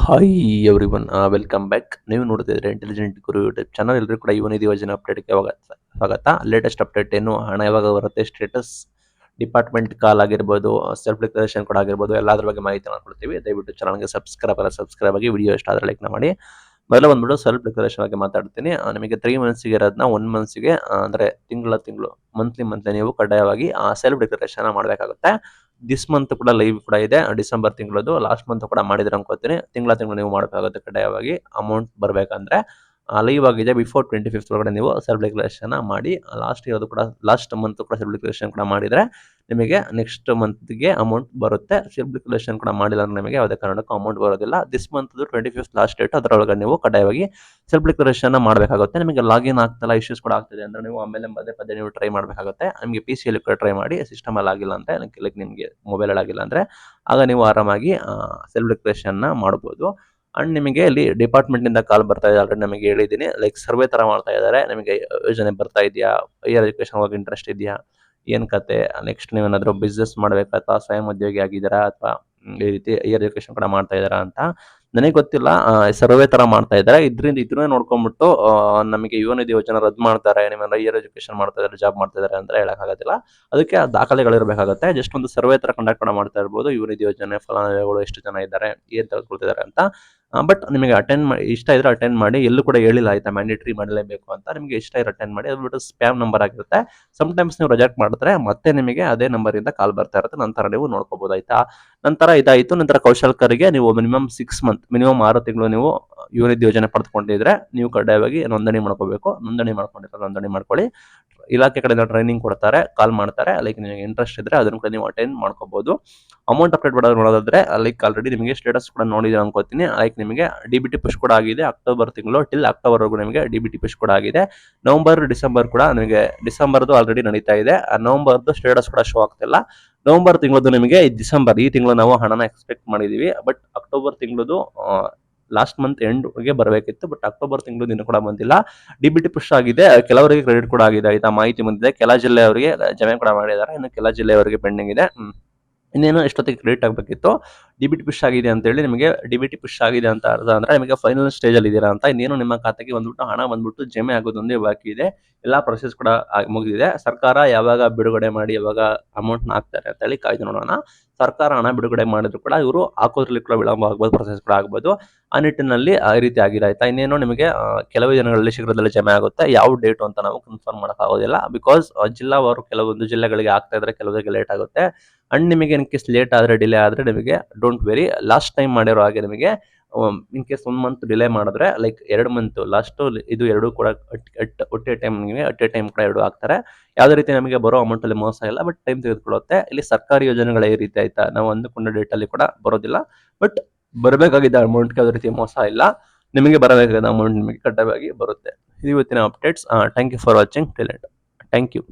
Hi everyone, welcome back. ನೀವು ನೋಡ್ತಿದ್ರೆ intelligent ಗುರು YouTube channel. ಎಲ್ಲರೂ ಕೂಡ ಯುವನಿಧಿ ಯೋಜನೆ ಅಪ್ಡೇಟ್ಗೆ ಸ್ವಾಗತ. ಲೇಟೆಸ್ಟ್ ಅಪ್ಡೇಟ್ ಏನು, ಹಣ ಯಾವಾಗ ಬರುತ್ತೆ, ಸ್ಟೇಟಸ್, ಡಿಪಾರ್ಟ್ಮೆಂಟ್ ಕಾಲ್ ಆಗಿರ್ಬೋದು, ಸೆಲ್ಫ್ ಡಿಕ್ಲರೇಷನ್ ಕೂಡ ಆಗಿರ್ಬೋದು, ಎಲ್ಲಾದ್ರ ಬಗ್ಗೆ ಮಾಹಿತಿ ಮಾಡ್ಕೊಡ್ತೀವಿ. ದಯವಿಟ್ಟು ಚಾನಲ್ಗೆ ಸಬ್ಸ್ಕ್ರೈಬ್ ಆಗಿ, ವಿಡಿಯೋ ಇಷ್ಟ ಆದರೆ ಲೈಕ್ ಮಾಡಿ. ಮೊದಲು ಬಂದ್ಬಿಟ್ಟು ಸೆಲ್ಫ್ ಡಿಕ್ಲರೇಷನ್ ಬಗ್ಗೆ ಮಾತಾಡ್ತೀನಿ. ನಿಮಗೆ 3 ಮಂತ್ಸ್ಗೆ ಇರೋದನ್ನ 1 ಮಂತ್ಸ್ಗೆ ಅಂದರೆ ತಿಂಗಳು ಮಂತ್ಲಿ ನೀವು ಕಡ್ಡಾಯವಾಗಿ ಸೆಲ್ಫ್ ಡಿಕ್ಲರೇಷನ್ ಮಾಡಬೇಕಾಗುತ್ತೆ. ದಿಸ್ ಮಂತ್ ಕೂಡ ಲೈವ್ ಕೂಡ ಇದೆ, ಡಿಸೆಂಬರ್ ತಿಂಗಳದು. ಲಾಸ್ಟ್ ಮಂತ್ ಕೂಡ ಮಾಡಿದ್ರೆ ಅನ್ಕೋತೀನಿ. ತಿಂಗಳು ನೀವು ಮಾಡಬೇಕಾಗುತ್ತೆ ಕಡ್ಡಾಯವಾಗಿ. ಅಮೌಂಟ್ ಬರಬೇಕಂದ್ರೆ ಲೈವ್ ಆಗಿದೆ. ಬಿಫೋರ್ 25th ಒಳಗಡೆ ನೀವು ಸೆಲ್ಫ್ ಡಿಕ್ಲರೇಷನ್ ಮಾಡಿ. ಲಾಸ್ಟ್ ಮಂತ್ ಕೂಡ ಸೆಲ್ಫ್ ಡಿಕ್ಲರೇಷನ್ ಕೂಡ ಮಾಡಿದ್ರೆ ನಿಮಗೆ ನೆಕ್ಸ್ಟ್ ಮಂತ್ಗೆ ಅಮೌಂಟ್ ಬರುತ್ತೆ. ಸೆಲ್ಫ್ ಡಿಕ್ಲರೇಷನ್ ಕೂಡ ಮಾಡಿಲ್ಲ ಅಂದ್ರೆ ನಿಮಗೆ ಯಾವುದೇ ಕಾರಣಕ್ಕೂ ಅಮೌಂಟ್ ಬರೋದಿಲ್ಲ. This month 25th last date, ಅದರೊಳಗೆ ನೀವು ಕಡ್ಡಾಯವಾಗಿ ಸೆಲ್ಫ್ ಡಿಕ್ಲರೇಷನ್ ಮಾಡಬೇಕಾಗುತ್ತೆ. ನಿಮಗೆ ಲಾಗಿನ್ ಆಗ್ತಲ್ಲ, ಇಶ್ಯೂಸ್ ಕೂಡ ಆಗ್ತಿದೆ ಅಂದ್ರೆ ನೀವು ಆಮೇಲೆ ಪದೇ ನೀವು ಟ್ರೈ ಮಾಡಬೇಕಾಗುತ್ತೆ. ನಿಮಗೆ PC ಯಲ್ಲಿ ಕೂಡ ಟ್ರೈ ಮಾಡಿ, ಸಿಸ್ಟಮ್ ಅಲ್ಲಿ ಆಗಿಲ್ಲ ಅಂದ್ರೆ, ಲೈಕ್ ನಿಮಗೆ ಮೊಬೈಲ್ ಅಲ್ಲಿ ಆಗಿಲ್ಲ ಅಂದ್ರೆ, ಆಗ ನೀವು ಆರಾಮಾಗಿ ಸೆಲ್ಫ್ ಡಿಕ್ಲರೇಷನ್ ಮಾಡಬಹುದು. ಅಂಡ್ ನಿಮಗೆ ಇಲ್ಲಿ ಡಿಪಾರ್ಟ್ಮೆಂಟ್ ಇಂದ ಕಾಲ್ ಬರ್ತಾ ಇದೆ, ಆಲ್ರೆಡಿ ನಮಗೆ ಹೇಳಿದ್ದೀನಿ. ಲೈಕ್ ಸರ್ವೆ ತರ ಮಾಡ್ತಾ ಇದ್ದಾರೆ. ನಿಮಗೆ ಯೋಜನೆ ಬರ್ತಾ ಇದೆಯಾ, ಹೈಯರ್ ಎಜುಕೇಶನ್ ಹೋಗಿ ಇಂಟ್ರೆಸ್ಟ್ ಇದೆಯಾ, ಏನ್ ಕತೆ, ನೆಕ್ಸ್ಟ್ ನೀವೇನಾದ್ರೂ ಬಿಸ್ನೆಸ್ ಮಾಡಬೇಕಾ, ಅಥವಾ ಸ್ವಯಂ ಉದ್ಯೋಗಿ ಆಗಿದ್ದೀರಾ, ಅಥವಾ ಈ ರೀತಿ ಹೈಯರ್ ಎಜುಕೇಶನ್ ಕೂಡ ಮಾಡ್ತಾ ಇದ್ದೀರಾ ಅಂತ ನನಗೆ ಗೊತ್ತಿಲ್ಲ. ಸರ್ವೆ ತರ ಮಾಡ್ತಾ ಇದ್ದಾರೆ. ಇದನ್ನೇ ನೋಡ್ಕೊಂಡ್ಬಿಟ್ಟು ನಮಗೆ ಯುವನಿಧಿ ಯೋಜನೆ ರದ್ದು ಮಾಡ್ತಾರೆ, ನಿಮ್ಮ ಹೈಯರ್ ಎಜುಕೇಶನ್ ಮಾಡ್ತಾ ಇದ್ದಾರೆ, ಜಾಬ್ ಮಾಡ್ತಾ ಇದ್ದಾರೆ ಅಂತ ಹೇಳಕ್ಕಾಗೋದಿಲ್ಲ. ಅದಕ್ಕೆ ಆ ದಾಖಲೆಗಳು ಇರಬೇಕಾಗುತ್ತೆ. ಜಸ್ಟ್ ಒಂದು ಸರ್ವೆ ತರ ಕಂಡಕ್ಟ್ ಕೂಡ ಮಾಡ್ತಾ ಇರ್ಬೋದು. ಯುವನಿಧಿ ಯೋಜನೆ ಫಲಾನುಭವಿಗಳು ಎಷ್ಟು ಜನ ಇದ್ದಾರೆ, ಏನ್ ತೆಗೆದುಕೊಳ್ತಿದ್ದಾರೆ ಅಂತ. ಬಟ್ ನಿಮಗೆ ಇಷ್ಟ ಇದ್ರೆ ಅಟೆಂಡ್ ಮಾಡಿ. ಎಲ್ಲೂ ಕೂಡ ಹೇಳಿಲ್ಲ ಆಯ್ತಾ, ಮ್ಯಾಂಡೇಟರಿ ಮಾಡಲೇಬೇಕು ಅಂತ. ನಿಮಗೆ ಇಷ್ಟ ಇದ್ರೆ ಅಟೆಂಡ್ ಮಾಡಿ. ಅದು ಬಿಟ್ಟು ಸ್ಪ್ಯಾಮ್ ನಂಬರ್ ಆಗಿರುತ್ತೆ. ಟೈಮ್ಸ್ ನೀವು ರಿಜೆಕ್ಟ್ ಮಾಡಿದ್ರೆ ಮತ್ತೆ ನಿಮಗೆ ಅದೇ ನಂಬರ್ ಇಂದ ಕಾಲ್ ಬರ್ತಾ ಇರುತ್ತೆ. ನಂತರ ನೀವು ನೋಡ್ಕೋಬಹುದು ಆಯ್ತಾ. ನಂತರ ಇದಾಯಿತು. ನಂತರ ಕೌಶಲ್ಕರಿಗೆ ನೀವು ಮಿನಿಮಮ್ 6 ಮಂತ್, ಮಿನಿಮಮ್ 6 ತಿಂಗಳು ನೀವು ಯುವನಿಧಿ ಯೋಜನೆ ಪಡೆದುಕೊಂಡಿದ್ರೆ ನೀವು ಕಡ್ಡಾಯವಾಗಿ ನೋಂದಣಿ ಮಾಡ್ಕೋಬೇಕು. ನೋಂದಣಿ ಮಾಡ್ಕೊಳ್ಳಿ. ಇಲಾಖೆ ಕಡೆಯಿಂದ ಟ್ರೈನಿಂಗ್ ಕೊಡ್ತಾರೆ, ಕಾಲ್ ಮಾಡ್ತಾರೆ. ಲೈಕ್ ನಿಮಗೆ ಇಂಟ್ರೆಸ್ಟ್ ಇದ್ರೆ ಅದನ್ನು ಕೂಡ ನೀವು ಅಟೆಂಡ್ ಮಾಡ್ಕೋಬಹುದು. ಅಮೌಂಟ್ ಅಪ್ಡೇಟ್ ನೋಡೋದಾದ್ರೆ, ಲೈಕ್ ಆಲ್ರೆಡಿ ನಿಮಗೆ ಸ್ಟೇಟಸ್ ಕೂಡ ನೋಡಿದ್ರೆ ಅನ್ಕೋತೀನಿ. ಲೈಕ್ ನಿಮಗೆ DBT ಪುಷ್ ಕೂಡ ಆಗಿದೆ. ಅಕ್ಟೋಬರ್ ತಿಂಗಳು ಟಿಲ್ ಅಕ್ಟೋಬರ್ ವರೆಗೂ ನಿಮಗೆ DBT ಪುಷ್ ಕೂಡ ಆಗಿದೆ. ನವೆಂಬರ್, ಡಿಸೆಂಬರ್ ಕೂಡ ನಿಮಗೆ, ಡಿಸೆಂಬರ್ದು ಆಲ್ರೆಡಿ ನಡೀತಾ ಇದೆ. ನವೆಂಬರ್ದು ಸ್ಟೇಟಸ್ ಕೂಡ ಶೋ ಆಗ್ತಿಲ್ಲ. ನವೆಂಬರ್ ತಿಂಗಳದ್ದು ನಿಮಗೆ ಈ ತಿಂಗಳು ನಾವು ಹಣನ ಎಕ್ಸ್ಪೆಕ್ಟ್ ಮಾಡಿದೀವಿ. ಬಟ್ ಅಕ್ಟೋಬರ್ ತಿಂಗಳದು ಲಾಸ್ಟ್ ಮಂತ್ ಎಂಡ್ಗೆ ಬರಬೇಕಿತ್ತು. ಬಟ್ ಅಕ್ಟೋಬರ್ ತಿಂಗಳು ಇನ್ನೂ ಕೂಡ ಬಂದಿಲ್ಲ. DBT ಪುಷ್ ಆಗಿದೆ. ಕೆಲವರಿಗೆ ಕ್ರೆಡಿಟ್ ಕೂಡ ಆಗಿದೆ ಆಯ್ತಾ, ಮಾಹಿತಿ ಬಂದಿದೆ. ಕೆಲ ಜಿಲ್ಲೆಯವರಿಗೆ ಜಮೆ ಕೂಡ ಮಾಡಿದ್ದಾರೆ, ಇನ್ನು ಕೆಲ ಜಿಲ್ಲೆಯವರಿಗೆ ಪೆಂಡಿಂಗ್ ಇದೆ. ಇನ್ನೇನು ಎಷ್ಟೊತ್ತಿಗೆ ಕ್ರೆಡಿಟ್ ಆಗಬೇಕಿತ್ತು. DBT ಪುಷ್ ಆಗಿದೆ ಅಂತ ಹೇಳಿ ನಿಮಗೆ, DBT ಪುಷ್ ಆಗಿದೆ ಅಂತ ಅರ್ಥ ಅಂದ್ರೆ ನಿಮಗೆ ಫೈನಲ್ ಸ್ಟೇಜ್ ಅಲ್ಲಿ ಇದ್ದೀರಾ ಅಂತ. ಇನ್ನೇನು ನಿಮ್ಮ ಖಾತೆಗೆ ಬಂದ್ಬಿಟ್ಟು ಹಣ ಬಂದ್ಬಿಟ್ಟು ಜಮೆ ಆಗೋದೊಂದೇ ಬಾಕಿ ಇದೆ. ಎಲ್ಲಾ ಪ್ರೊಸೆಸ್ ಕೂಡ ಮುಗಿದಿದೆ. ಸರ್ಕಾರ ಯಾವಾಗ ಬಿಡುಗಡೆ ಮಾಡಿ, ಯಾವಾಗ ಅಮೌಂಟ್ ಹಾಕ್ತಾರೆ ಅಂತ ಹೇಳಿ ಕಾಯ್ದು ನೋಡೋಣ. ಸರ್ಕಾರ ಹಣ ಬಿಡುಗಡೆ ಮಾಡಿದ್ರು ಕೂಡ ಇವರು ಹಾಕೋದ್ರಲ್ಲಿ ಕೂಡ ವಿಳಂಬ ಆಗ್ಬೋದು, ಪ್ರೊಸೆಸ್ ಕೂಡ ಆಗ್ಬೋದು. ಆ ನಿಟ್ಟಿನಲ್ಲಿ ಈ ರೀತಿ ಆಗಿದೆ ಆಯ್ತಾ. ಇನ್ನೇನು ನಿಮಗೆ ಕೆಲವು ದಿನಗಳಲ್ಲಿ ಶೀಘ್ರದಲ್ಲೇ ಜಮೆ ಆಗುತ್ತೆ. ಯಾವ ಡೇಟ್ ಅಂತ ನಾವು ಕನ್ಫರ್ಮ್ ಮಾಡಕ್ ಆಗೋದಿಲ್ಲ. ಬಿಕಾಸ್ ಜಿಲ್ಲಾವಾರು ಕೆಲವೊಂದು ಜಿಲ್ಲೆಗಳಿಗೆ ಆಗ್ತಾ ಇದ್ರೆ, ಕೆಲವರಿಗೆ ಲೇಟ್ ಆಗುತ್ತೆ. ಅಂಡ್ ನಿಮಗೆ ಇನ್ ಕೇಸ್ ಲೇಟ್ ಆದರೆ, ಡಿಲೇ ಆದರೆ, ನಿಮಗೆ ಡೋಂಟ್ ವೆರಿ. ಲಾಸ್ಟ್ ಟೈಮ್ ಮಾಡಿರೋ ಹಾಗೆ ನಿಮಗೆ ಇನ್ ಕೇಸ್ 1 ಮಂತ್ ಡಿಲೇ ಮಾಡಿದ್ರೆ, ಲೈಕ್ 2 ಮಂತ್ ಲಾಸ್ಟ್, ಇದು ಎರಡು ಕೂಡ ಒಟ್ಟೆ ಟೈಮ್ ಕೂಡ ಎರಡು ಆಗ್ತಾರೆ. ಯಾವುದೇ ರೀತಿ ನಮಗೆ ಬರೋ ಅಮೌಂಟ್ ಅಲ್ಲಿ ಮೋಸ ಇಲ್ಲ, ಬಟ್ ಟೈಮ್ ತೆಗೆದುಕೊಳ್ಳುತ್ತೆ. ಇಲ್ಲಿ ಸರ್ಕಾರಿ ಯೋಜನೆಗಳ ಈ ರೀತಿ ಆಯ್ತಾ, ನಾವು ಅಂದುಕೊಂಡ ಡೇಟ್ ಅಲ್ಲಿ ಕೂಡ ಬರೋದಿಲ್ಲ. ಬಟ್ ಬರಬೇಕಾಗಿದ್ದ ಅಮೌಂಟ್ಗೆ ಯಾವುದೇ ರೀತಿ ಮೋಸ ಇಲ್ಲ. ನಿಮಗೆ ಬರಬೇಕಾದ ಅಮೌಂಟ್ ನಿಮಗೆ ಕಡ್ಡಾಯವಾಗಿ ಬರುತ್ತೆ. ಇದು ಇವತ್ತಿನ updates. Thank you for watching till end. Thank you.